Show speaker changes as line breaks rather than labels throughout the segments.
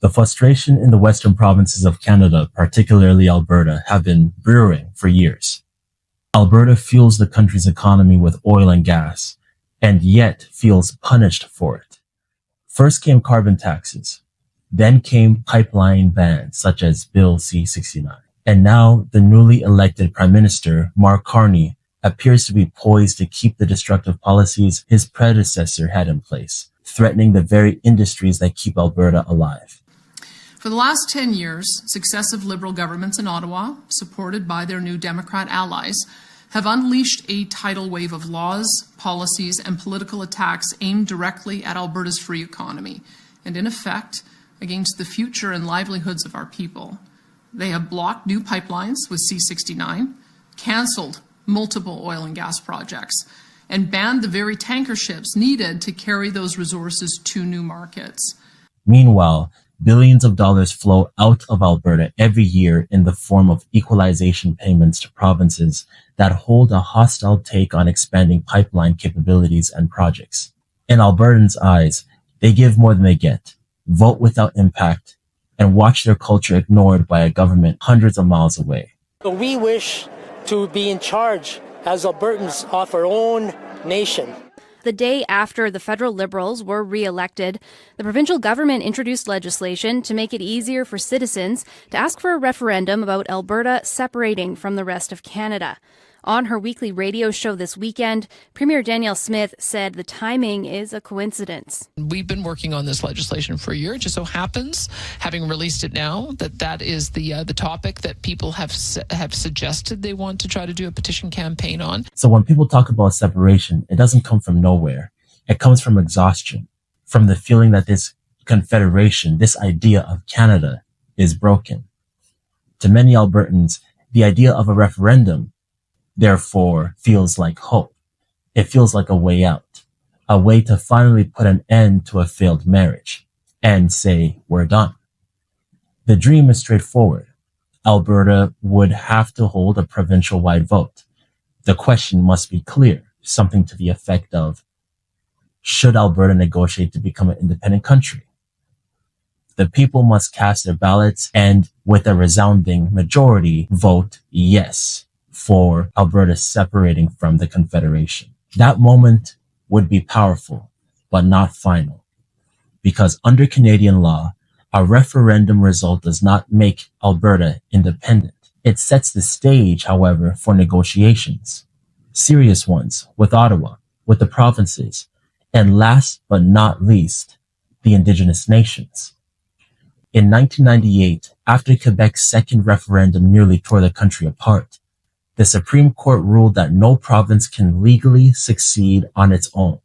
The frustration in the western provinces of Canada, particularly Alberta, have been brewing for years. Alberta fuels the country's economy with oil and gas, and yet feels punished for it. First came carbon taxes, then came pipeline bans such as Bill C-69. And now the newly elected Prime Minister, Mark Carney, appears to be poised to keep the destructive policies his predecessor had in place, threatening the very industries that keep Alberta alive.
For the last 10 years, successive Liberal governments in Ottawa, supported by their new Democrat allies, have unleashed a tidal wave of laws, policies, and political attacks aimed directly at Alberta's free economy, and in effect, against the future and livelihoods of our people. They have blocked new pipelines with C-69, cancelled multiple oil and gas projects, and banned the very tanker ships needed to carry those resources to new markets.
Meanwhile, billions of dollars flow out of Alberta every year in the form of equalization payments to provinces that hold a hostile take on expanding pipeline capabilities and projects. In Albertans' eyes, they give more than they get, vote without impact, and watch their culture ignored by a government hundreds of miles away.
We wish to be in charge as Albertans of our own nation.
The day after the federal Liberals were re-elected, the provincial government introduced legislation to make it easier for citizens to ask for a referendum about Alberta separating from the rest of Canada. On her weekly radio show this weekend, Premier Danielle Smith said the timing is a coincidence.
We've been working on this legislation for a year. It just so happens, having released it now, that is the topic that people have suggested they want to try to do a petition campaign on.
So when people talk about separation, it doesn't come from nowhere. It comes from exhaustion, from the feeling that this confederation, this idea of Canada, is broken. To many Albertans, the idea of a referendum therefore feels like hope. It feels like a way out, a way to finally put an end to a failed marriage and say, we're done. The dream is straightforward. Alberta would have to hold a provincial-wide vote. The question must be clear, something to the effect of, should Alberta negotiate to become an independent country? The people must cast their ballots and, with a resounding majority, vote yes for Alberta separating from the Confederation. That moment would be powerful, but not final. Because under Canadian law, a referendum result does not make Alberta independent. It sets the stage, however, for negotiations. Serious ones with Ottawa, with the provinces, and last but not least, the Indigenous nations. In 1998, after Quebec's second referendum nearly tore the country apart, the Supreme Court ruled that no province can legally succeed on its own.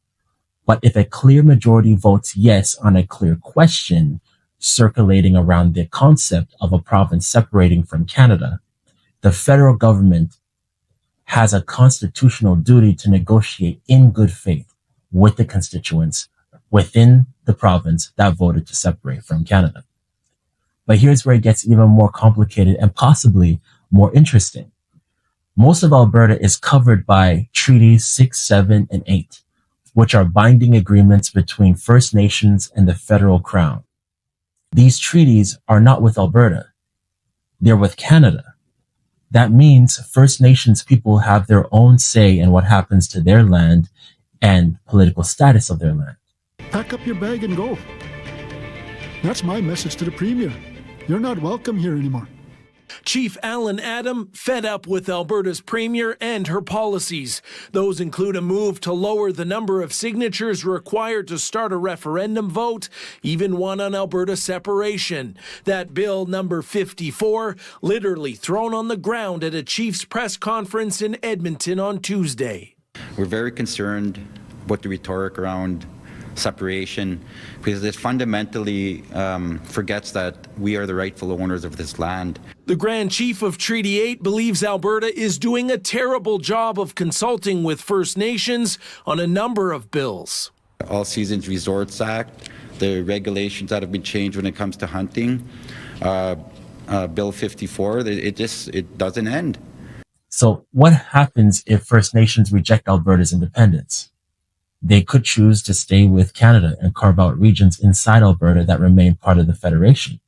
But if a clear majority votes yes on a clear question circulating around the concept of a province separating from Canada, the federal government has a constitutional duty to negotiate in good faith with the constituents within the province that voted to separate from Canada. But here's where it gets even more complicated and possibly more interesting. Most of Alberta is covered by Treaties 6, 7, and 8, which are binding agreements between First Nations and the federal crown. These treaties are not with Alberta. They're with Canada. That means First Nations people have their own say in what happens to their land and political status of their land.
Pack up your bag and go. That's my message to the Premier. You're not welcome here anymore.
Chief Alan Adam fed up with Alberta's Premier and her policies. Those include a move to lower the number of signatures required to start a referendum vote, even one on Alberta separation. That bill, number 54, literally thrown on the ground at a Chiefs press conference in Edmonton on Tuesday.
We're very concerned about the rhetoric around separation because it fundamentally forgets that we are the rightful owners of this land.
The Grand Chief of Treaty 8 believes Alberta is doing a terrible job of consulting with First Nations on a number of bills.
All Seasons Resorts Act, the regulations that have been changed when it comes to hunting, Bill 54, it doesn't end.
So what happens if First Nations reject Alberta's independence? They could choose to stay with Canada and carve out regions inside Alberta that remain part of the Federation.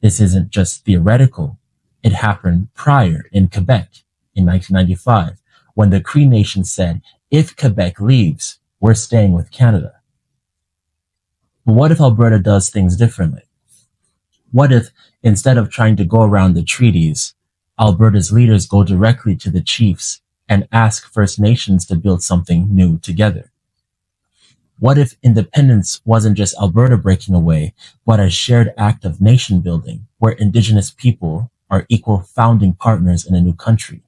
This isn't just theoretical. It happened prior in Quebec in 1995, when the Cree Nation said, if Quebec leaves, we're staying with Canada. But what if Alberta does things differently? What if, instead of trying to go around the treaties, Alberta's leaders go directly to the chiefs and ask First Nations to build something new together? What if independence wasn't just Alberta breaking away, but a shared act of nation building where Indigenous people are equal founding partners in a new country?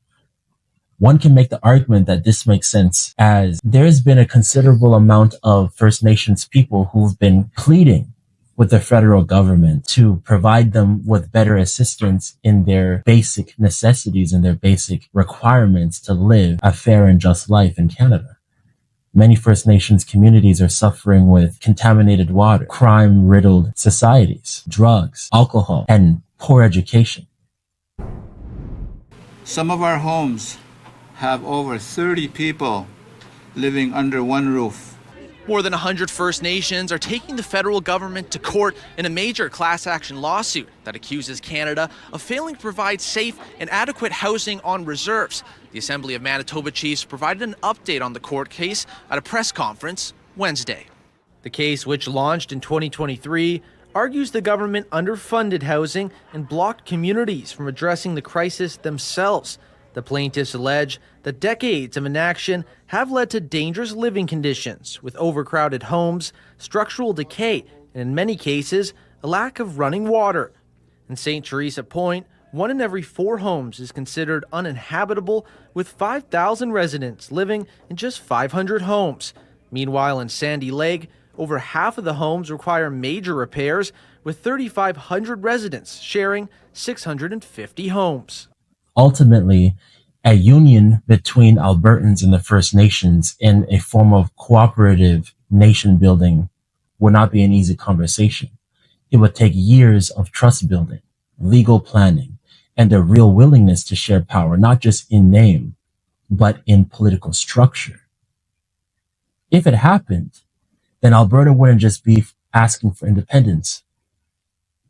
One can make the argument that this makes sense, as there's been a considerable amount of First Nations people who've been pleading with the federal government to provide them with better assistance in their basic necessities and their basic requirements to live a fair and just life in Canada. Many First Nations communities are suffering with contaminated water, crime-riddled societies, drugs, alcohol, and poor education.
Some of our homes have over 30 people living under one roof.
More than 100 First Nations are taking the federal government to court in a major class action lawsuit that accuses Canada of failing to provide safe and adequate housing on reserves. The Assembly of Manitoba Chiefs provided an update on the court case at a press conference Wednesday. The case, which launched in 2023, argues the government underfunded housing and blocked communities from addressing the crisis themselves. The plaintiffs allege that decades of inaction have led to dangerous living conditions with overcrowded homes, structural decay, and in many cases, a lack of running water. In St. Teresa Point, 1 in every 4 homes is considered uninhabitable, with 5,000 residents living in just 500 homes. Meanwhile, in Sandy Lake, over half of the homes require major repairs, with 3,500 residents sharing 650 homes.
Ultimately, a union between Albertans and the First Nations in a form of cooperative nation building would not be an easy conversation. It would take years of trust building, legal planning, and a real willingness to share power, not just in name, but in political structure. If it happened, then Alberta wouldn't just be asking for independence.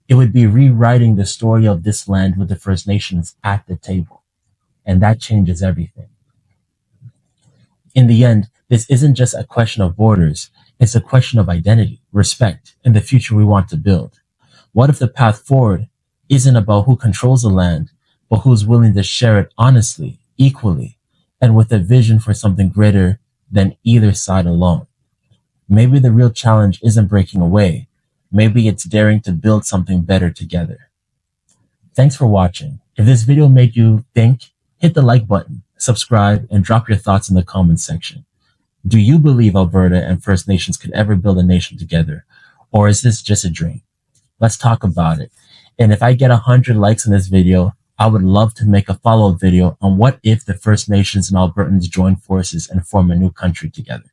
It would be rewriting the story of this land with the First Nations at the table. And that changes everything. In the end, this isn't just a question of borders. It's a question of identity, respect, and the future we want to build. What if the path forward isn't about who controls the land, but who's willing to share it honestly, equally, and with a vision for something greater than either side alone? Maybe the real challenge isn't breaking away. Maybe it's daring to build something better together. Thanks for watching. If this video made you think, hit the like button, subscribe, and drop your thoughts in the comments section. Do you believe Alberta and First Nations could ever build a nation together? Or is this just a dream? Let's talk about it. And if I get 100 likes on this video, I would love to make a follow-up video on what if the First Nations and Albertans join forces and form a new country together.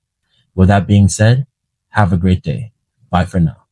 With that being said, have a great day. Bye for now.